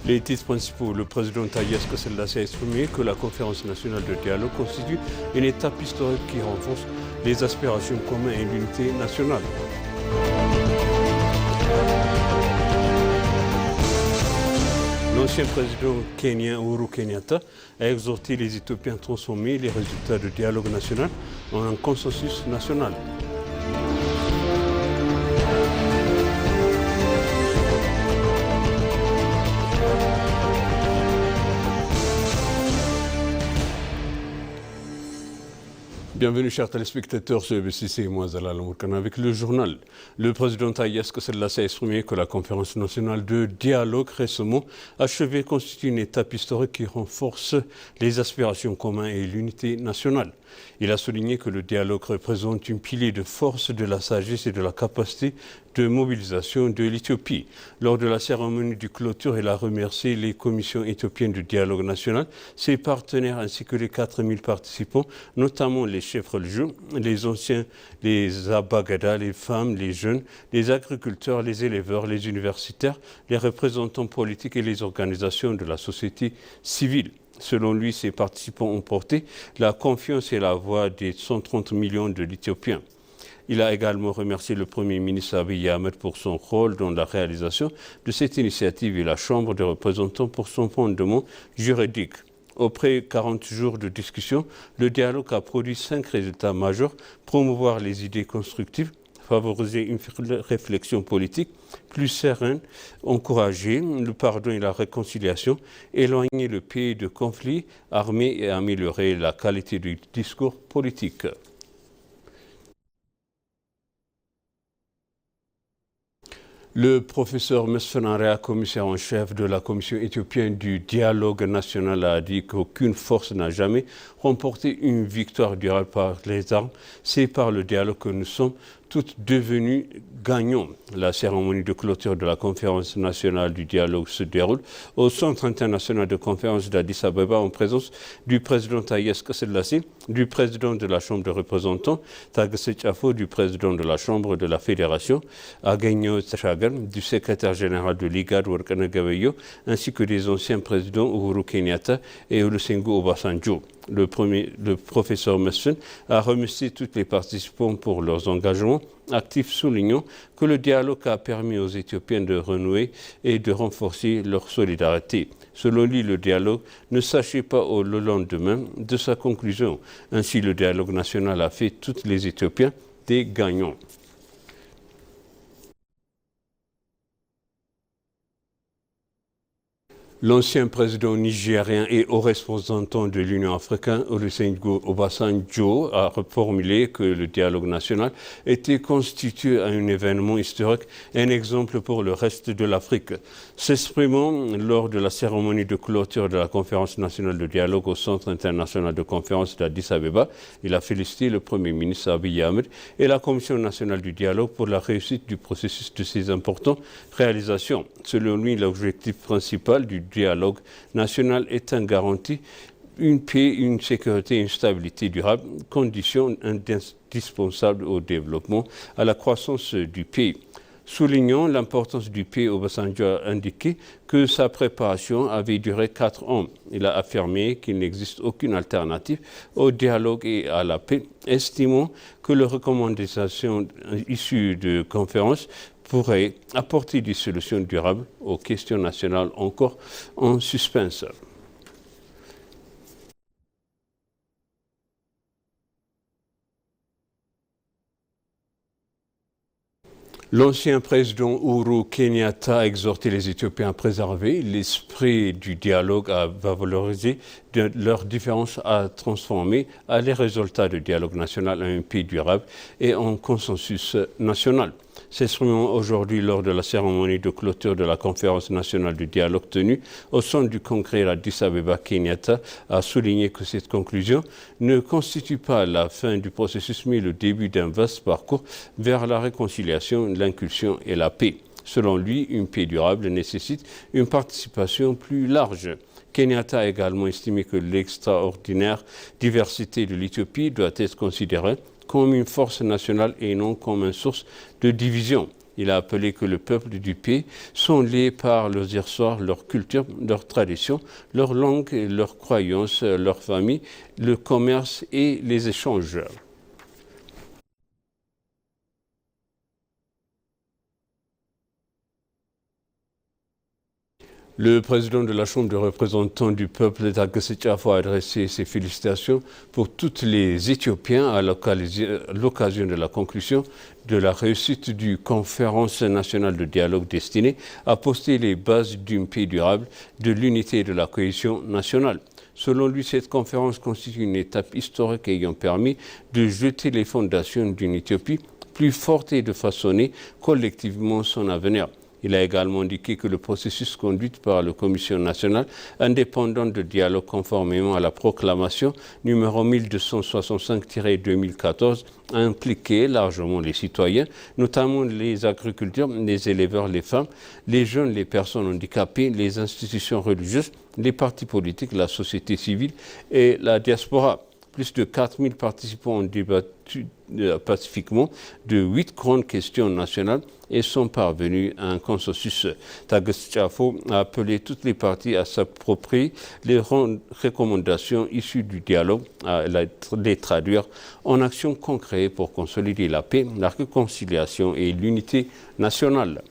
Les titres principaux, le président Taye Asselassie a exprimé que la conférence nationale de dialogue constitue une étape historique qui renforce les aspirations communes et l'unité nationale. L'ancien président kenyan Uhuru Kenyatta a exhorté les Éthiopiens à transformer les résultats du dialogue national en un consensus national. Bienvenue chers téléspectateurs sur EBCC et moi Zalal Mourkana avec le journal. Le président Taye Asselassie a exprimé que la conférence nationale de dialogue récemment achevée constitue une étape historique qui renforce les aspirations communes et l'unité nationale. Il a souligné que le dialogue représente une pilier de force de la sagesse et de la capacité de mobilisation de l'Éthiopie. Lors de la cérémonie de clôture, il a remercié les commissions éthiopiennes du dialogue national, ses partenaires ainsi que les 4000 participants, notamment les chefs religieux, les anciens, les abagada, les femmes, les jeunes, les agriculteurs, les éleveurs, les universitaires, les représentants politiques et les organisations de la société civile. Selon lui, ces participants ont porté la confiance et la voix des 130 millions de l'Éthiopiens. Il a également remercié le Premier ministre Abiy Ahmed pour son rôle dans la réalisation de cette initiative et la Chambre des représentants pour son fondement juridique. Après 40 jours de discussion, le dialogue a produit 5 résultats majeurs: promouvoir les idées constructives, favoriser une réflexion politique plus sereine, encourager le pardon et la réconciliation, éloigner le pays de conflits armés et améliorer la qualité du discours politique. Le professeur Mesfin Area, commissaire en chef de la commission éthiopienne du dialogue national, a dit qu'aucune force n'a jamais remporté une victoire durable par les armes. C'est par le dialogue que nous sommes toutes devenues gagnants. La cérémonie de clôture de la conférence nationale du dialogue se déroule au Centre international de conférence d'Addis Abeba en présence du président Taye Asselassie, du président de la Chambre des représentants, Tagesset Chafo, du président de la Chambre de la Fédération, Agenyo Tchagan, du secrétaire général de l'IGAD, Workana Gabeyo, ainsi que des anciens présidents Uhuru Kenyatta et Olusegun Obasanjo. Le professeur Mesfin a remercié tous les participants pour leurs engagements actifs, soulignant que le dialogue a permis aux Éthiopiens de renouer et de renforcer leur solidarité. Selon lui, le dialogue ne s'achève pas le lendemain de sa conclusion. Ainsi, le dialogue national a fait tous les Éthiopiens des gagnants. L'ancien président nigérien et haut représentant de l'Union africaine, Olusegun Obasanjo, a reformulé que le dialogue national était constitué un événement historique, un exemple pour le reste de l'Afrique. S'exprimant lors de la cérémonie de clôture de la conférence nationale de dialogue au Centre international de conférence d'Addis Abeba, il a félicité le Premier ministre Abiy Ahmed et la Commission nationale du dialogue pour la réussite du processus de ces importantes réalisations. Selon lui, l'objectif principal du dialogue national est une garantie, une paix, une sécurité et une stabilité durable, conditions indispensables au développement, à la croissance du pays. Soulignant l'importance du pays, Obasanjo a indiqué que sa préparation avait duré 4 ans. Il a affirmé qu'il n'existe aucune alternative au dialogue et à la paix, estimant que les recommandations issues de conférences pourrait apporter des solutions durables aux questions nationales encore en suspens. L'ancien président Uhuru Kenyatta a exhorté les Éthiopiens à préserver l'esprit du dialogue, à valoriser leurs différences, à transformer les résultats du dialogue national en un pays durable et en consensus national. S'exprimant aujourd'hui lors de la cérémonie de clôture de la conférence nationale du dialogue tenue au centre du congrès d'Addis Abeba, Kenyatta a souligné que cette conclusion ne constitue pas la fin du processus mais le début d'un vaste parcours vers la réconciliation, l'inclusion et la paix. Selon lui, une paix durable nécessite une participation plus large. Kenyatta a également estimé que l'extraordinaire diversité de l'Éthiopie doit être considérée comme une force nationale et non comme une source de division. Il a appelé que le peuple du pays sont liés par leurs histoires, leur culture, leurs traditions, leur langue, leurs croyances, leur famille, le commerce et les échanges. Le président de la Chambre des représentants du peuple Tagessi Tchafo a adressé ses félicitations pour tous les Éthiopiens à l'occasion de la conclusion de la réussite du Conférence nationale de dialogue destinée à poser les bases d'une paix durable, de l'unité et de la cohésion nationale. Selon lui, cette conférence constitue une étape historique ayant permis de jeter les fondations d'une Éthiopie plus forte et de façonner collectivement son avenir. Il a également indiqué que le processus conduit par la Commission nationale indépendante de dialogue conformément à la proclamation numéro 1265-2014 a impliqué largement les citoyens, notamment les agriculteurs, les éleveurs, les femmes, les jeunes, les personnes handicapées, les institutions religieuses, les partis politiques, la société civile et la diaspora. Plus de 4000 participants ont débattu pacifiquement de 8 grandes questions nationales et sont parvenus à un consensus. Tagessi Tchafo a appelé toutes les parties à s'approprier les recommandations issues du dialogue, à les traduire en actions concrètes pour consolider la paix, la réconciliation et l'unité nationale.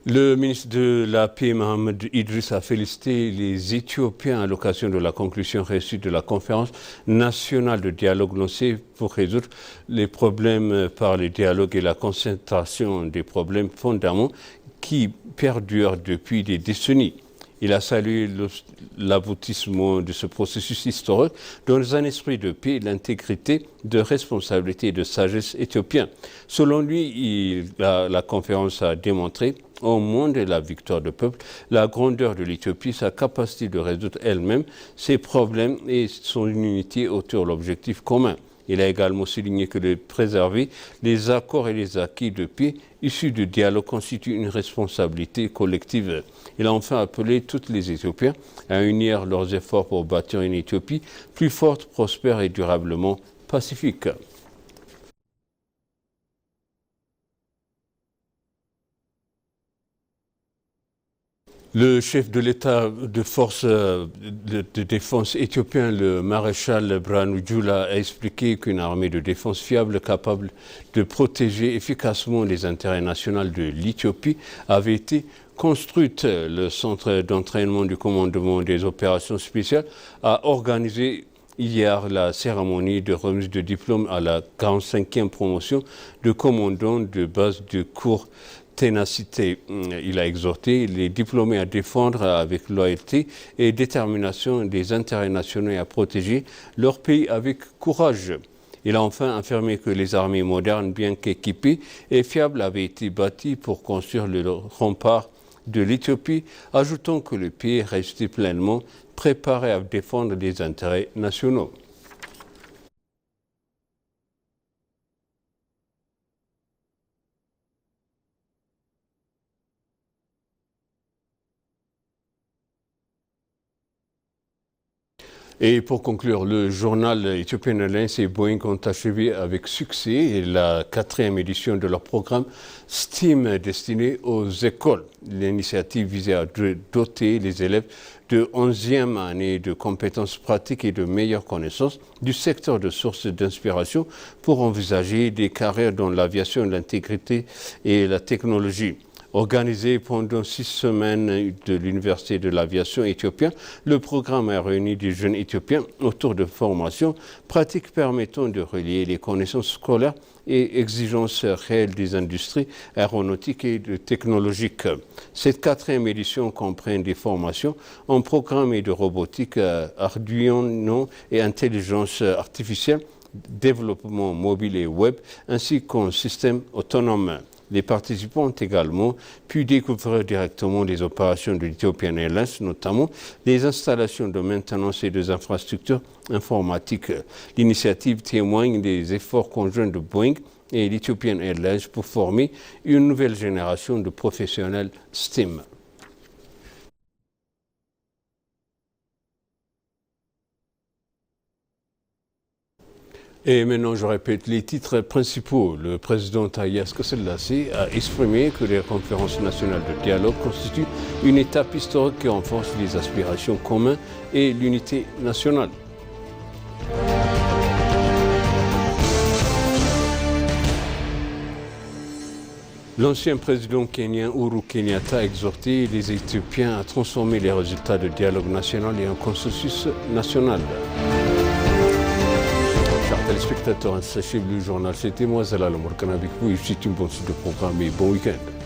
Le ministre de la Paix, Mohamed Idriss, a félicité les Éthiopiens à l'occasion de la conclusion réussie de la conférence nationale de dialogue lancée pour résoudre les problèmes par le dialogue et la concentration des problèmes fondamentaux qui perdurent depuis des décennies. Il a salué l'aboutissement de ce processus historique dans un esprit de paix, d'intégrité, de responsabilité et de sagesse éthiopien. Selon lui, la conférence a démontré au monde de la victoire du peuple, la grandeur de l'Éthiopie, sa capacité de résoudre elle-même ses problèmes et son unité autour de l'objectif commun. Il a également souligné que de préserver les accords et les acquis de paix issus du dialogue constitue une responsabilité collective. Il a enfin appelé tous les Éthiopiens à unir leurs efforts pour bâtir une Éthiopie plus forte, prospère et durablement pacifique. Le chef de l'État de force de défense éthiopien, le maréchal Birhanu Jula, a expliqué qu'une armée de défense fiable capable de protéger efficacement les intérêts nationaux de l'Éthiopie avait été construite. Le centre d'entraînement du commandement des opérations spéciales a organisé hier la cérémonie de remise de diplôme à la 45e promotion de commandant de base de cours ténacité. Il a exhorté les diplômés à défendre avec loyauté et détermination des intérêts nationaux et à protéger leur pays avec courage. Il a enfin affirmé que les armées modernes, bien qu'équipées et fiables, avaient été bâties pour construire le rempart de l'Éthiopie, ajoutant que le pays est resté pleinement préparé à défendre les intérêts nationaux. Et pour conclure, le journal Ethiopian Airlines et Boeing ont achevé avec succès la 4e édition de leur programme STEAM destiné aux écoles. L'initiative visait à doter les élèves de 11e année de compétences pratiques et de meilleures connaissances du secteur de sources d'inspiration pour envisager des carrières dans l'aviation, l'intégrité et la technologie. Organisé pendant 6 semaines de l'Université de l'aviation éthiopienne, le programme a réuni des jeunes Éthiopiens autour de formations pratiques permettant de relier les connaissances scolaires et exigences réelles des industries aéronautiques et technologiques. Cette 4e édition comprend des formations en programme et de robotique, Arduino et intelligence artificielle, développement mobile et web, ainsi qu'un système autonome. Les participants ont également pu découvrir directement les opérations de l'Ethiopian Airlines, notamment les installations de maintenance et des infrastructures informatiques. L'initiative témoigne des efforts conjoints de Boeing et l'Ethiopian Airlines pour former une nouvelle génération de professionnels STEM. Et maintenant, je répète les titres principaux. Le président Taye Asselassie a exprimé que les conférences nationales de dialogue constituent une étape historique qui renforce les aspirations communes et l'unité nationale. L'ancien président kenyan Uhuru Kenyatta a exhorté les Éthiopiens à transformer les résultats de dialogue national en consensus national. Chers téléspectateurs, sachez le journal, c'était moi Zala Lamorkana avec vous, c'est une bonne suite de programme et bon week-end.